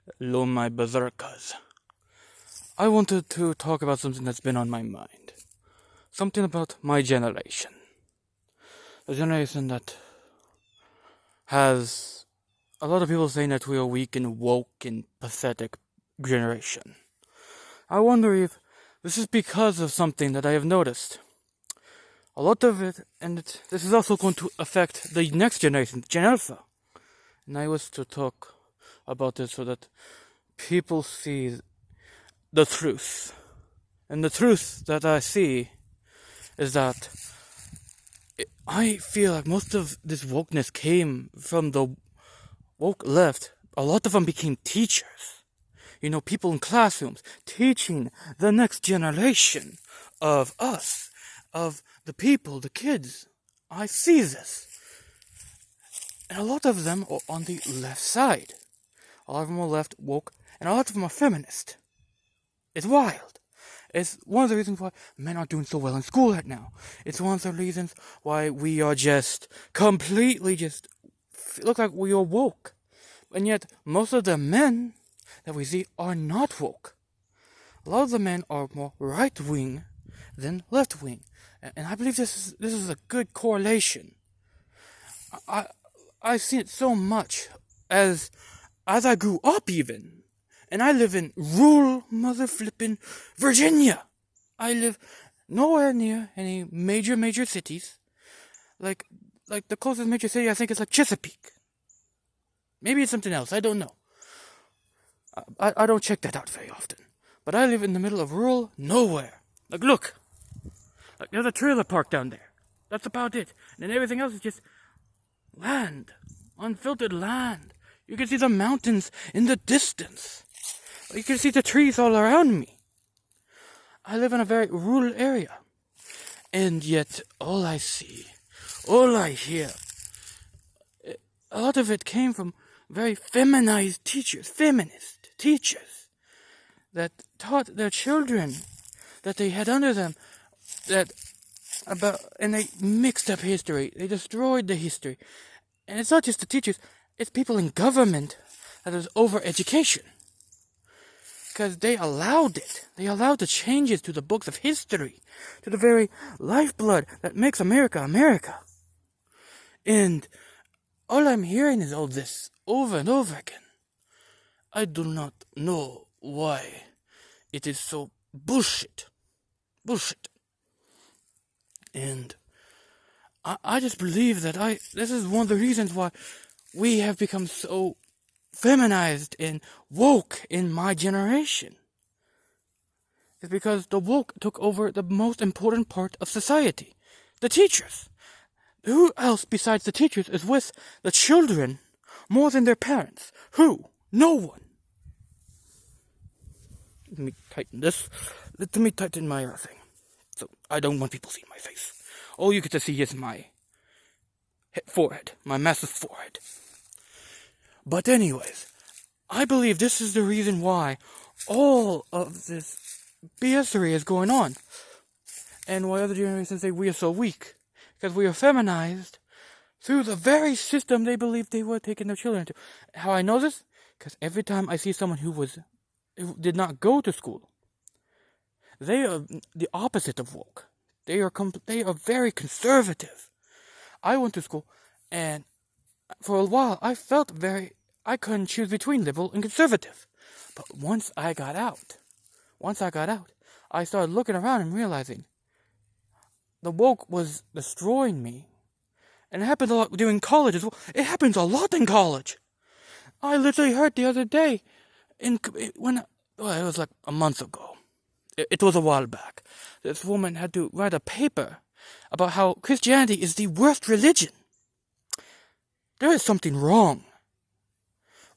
Hello, my berserkers. I wanted to talk about something that's been on my mind. Something about my generation. The generation that has a lot of people saying that we are weak and woke and pathetic generation. I wonder if this is because of something that I have noticed. A lot of it, and this is also going to affect the next generation, Gen Alpha. And I was to talk about it so that people see the truth. And the truth that I see is that I feel like most of this wokeness came from the woke left. A lot of them became teachers. People in classrooms teaching the next generation of us, of the people, the kids. I see this. And a lot of them are on the left side. A lot of them are left woke, and a lot of them are feminist. It's wild. It's one of the reasons why men aren't doing so well in school right now. It's one of the reasons why we are just completely look like we are woke. And yet, most of the men that we see are not woke. A lot of the men are more right-wing than left-wing. And I believe this is a good correlation. I've seen it so much as I grew up even. And I live in rural mother-flippin' Virginia. I live nowhere near any major cities. Like the closest major city I think is like Chesapeake. Maybe it's something else, I don't know. I don't check that out very often. But I live in the middle of rural nowhere. Like, look. Like, there's a trailer park down there. That's about it. And then everything else is just land. Unfiltered land. You can see the mountains in the distance. You can see the trees all around me. I live in a very rural area. And yet, all I see, all I hear, a lot of it came from very feminized teachers, feminist teachers, that taught their children that they had under them and they mixed up history. They destroyed the history. And it's not just the teachers, it's people in government that is over education. Because they allowed it. They allowed the changes to the books of history, to the very lifeblood that makes America America. And all I'm hearing is all this over and over again. I do not know why it is so bullshit. Bullshit. And I just believe that this is one of the reasons why we have become so feminized and woke in my generation. It's because the woke took over the most important part of society. The teachers. Who else besides the teachers is with the children more than their parents? Who? No one. Let me tighten this. Let me tighten my thing. So I don't want people seeing my face. All you get to see is my forehead. My massive forehead. But anyways, I believe this is the reason why all of this BSery is going on. And why other generations say we are so weak. Because we are feminized through the very system they believe they were taking their children to. How I know this? Because every time I see someone who did not go to school, they are the opposite of woke. They are very conservative. I went to school, and for a while, I couldn't choose between liberal and conservative. But once I got out, I started looking around and realizing the woke was destroying me. And it happened a lot during college as well. It happens a lot in college. I literally heard the other day, it was like a month ago. It was a while back. This woman had to write a paper about how Christianity is the worst religion. There is something wrong.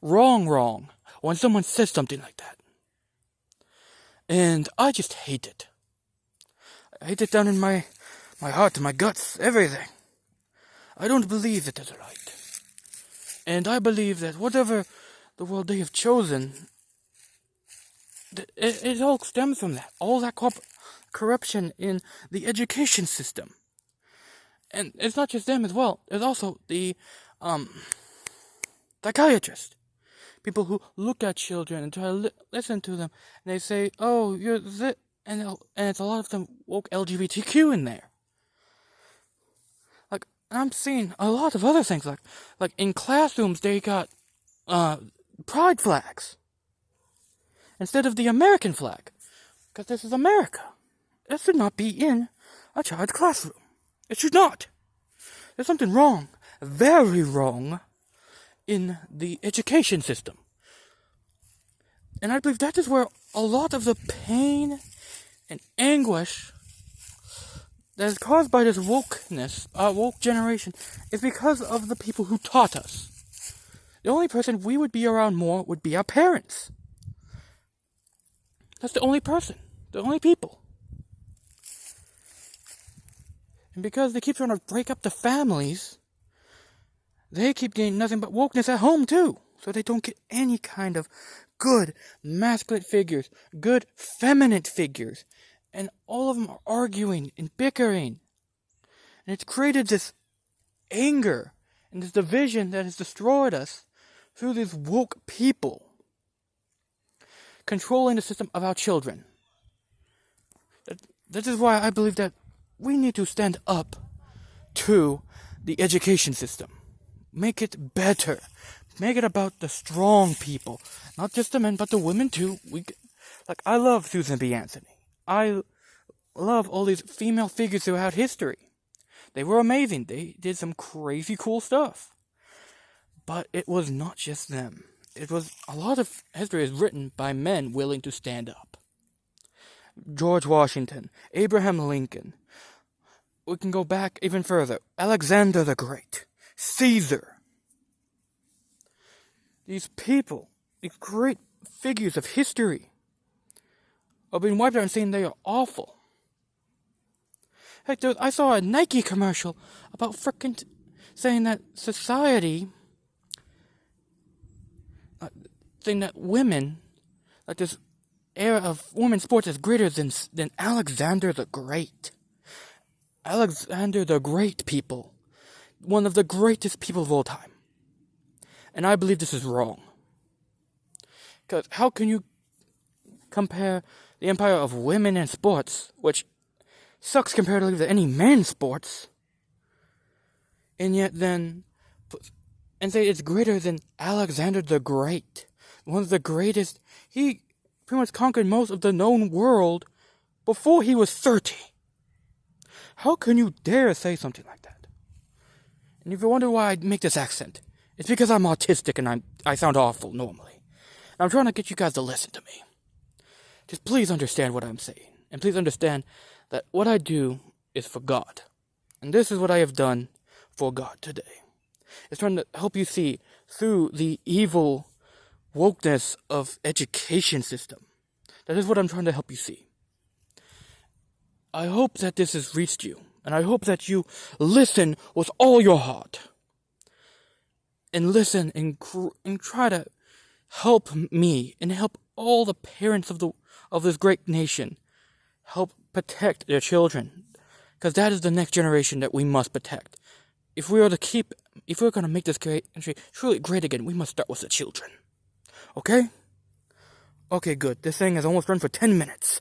Wrong, when someone says something like that. And I just hate it. I hate it down in my heart, my guts, everything. I don't believe it is right. And I believe that whatever the world they have chosen, it all stems from that. All that corruption in the education system. And it's not just them as well. There's also the psychiatrist. People who look at children and try to listen to them, and they say, "Oh, you're this," and it's a lot of them woke LGBTQ in there. Like, I'm seeing a lot of other things, like in classrooms they got pride flags instead of the American flag, because this is America. It should not be in a child's classroom. It should not. There's something wrong, very wrong, in the education system. And I believe that is where a lot of the pain and anguish that is caused by this wokeness, woke generation, is because of the people who taught us. The only person we would be around more would be our parents. That's the only person, the only people. And because they keep trying to break up the families, they keep getting nothing but wokeness at home too. So they don't get any kind of good masculine figures, good feminine figures. And all of them are arguing and bickering. And it's created this anger and this division that has destroyed us through these woke people controlling the system of our children. That is why I believe that we need to stand up to the education system. Make it better. Make it about the strong people. Not just the men, but the women too. I love Susan B. Anthony. I love all these female figures throughout history. They were amazing. They did some crazy cool stuff. But it was not just them. It was a lot of history is written by men willing to stand up. George Washington, Abraham Lincoln. We can go back even further. Alexander the Great, Caesar. These people, these great figures of history, are being wiped out and saying they are awful. Heck, I saw a Nike commercial about frickin' saying that society, saying that women, like this era of women's sports is greater than Alexander the Great. Alexander the Great, people. One of the greatest people of all time. And I believe this is wrong. Because how can you compare the empire of women in sports, which sucks comparatively to any man's sports, and yet then, and say it's greater than Alexander the Great, one of the greatest. He pretty much conquered most of the known world before he was 30. How can you dare say something like that? And if you wonder why I make this accent, it's because I'm autistic and I sound awful normally. And I'm trying to get you guys to listen to me. Just please understand what I'm saying. And please understand that what I do is for God. And this is what I have done for God today. It's trying to help you see through the evil wokeness of education system. That is what I'm trying to help you see. I hope that this has reached you. And I hope that you listen with all your heart. And listen and try to help me and help all the parents of this great nation help protect their children, because that is the next generation that we must protect. If we're going to make this country truly great again, we must start with the children. Okay? Okay, good. This thing has almost run for 10 minutes.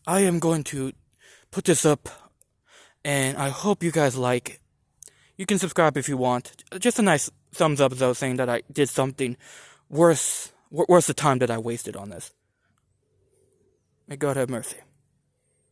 I am going to put this up, and I hope you guys like it. You can subscribe if you want. Just a nice thumbs up, though, saying that I did something worth the time that I wasted on this. May God have mercy.